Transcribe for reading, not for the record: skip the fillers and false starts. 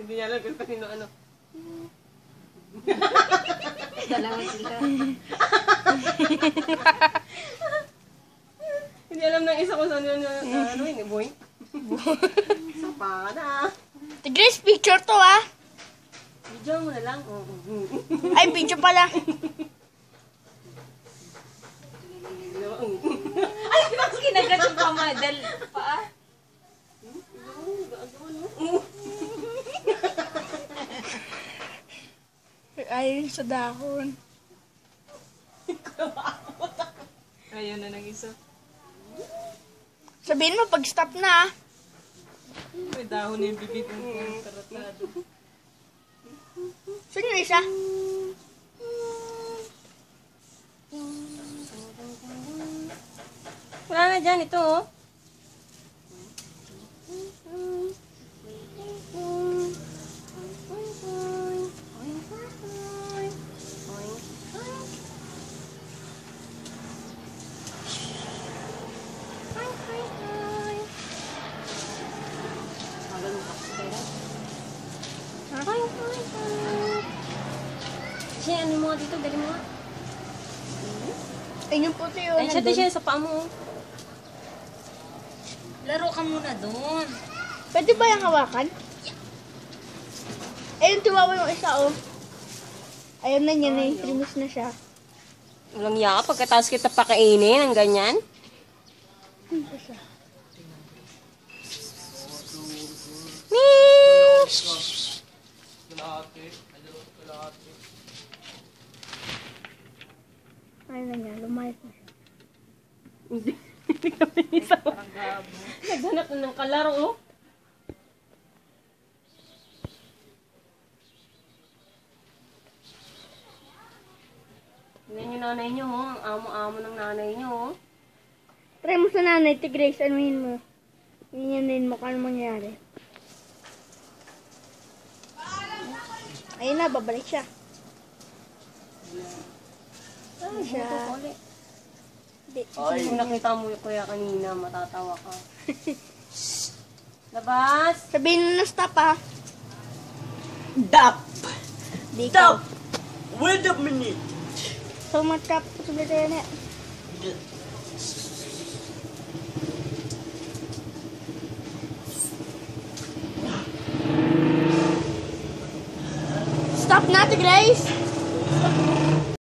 Hindi niya alam kung kanino ano. Dalawa sila. Hindi alam ng isa kung saan yun, ano yun, boy? Isa pa na. Tigres, picture to ah. Video mo na lang. Ay, video pala. Ay, bakit kinagat yung pamadal? Paa? Ayun sa dahon. Ayun na ng isa. Sabihin mo pag stop na ah. May dahon yung bibig ng karatado. Saan yung isa? Wala na dyan, ito oh. Siya, ano mo dito? Dali mo nga. Ayun yung puti yun. Ay, siya sa paa mo. Laro ka muna doon. Pwede ba yung hawakan? Ayun, tumawa yung isa oh. Ayun na niya, na-intrimus na siya. Walang yaka pagkatapos kita pakainin ng ganyan. Ano siya? Ayun na niya, lumayas na siya. Hindi ka pinisa. Naghanap na ng kalaro, oh. Tingnan yung nanay nyo, oh. Ang amo-amo ng nanay nyo, oh. Try mo sa nanay, Tigres, anuhin mo. Ganyanin mo kung ano mangyari. Ayun na, babalik siya. Ano siya? Di. Ay, kung nakita mo yung kuya kanina, matatawa ka. Labas! Sabihin mo na stop ah. Dap! Di Stop! ka. Wait a minute! So much up. Sabihin tayo na. Stop na, Tigres! Stop.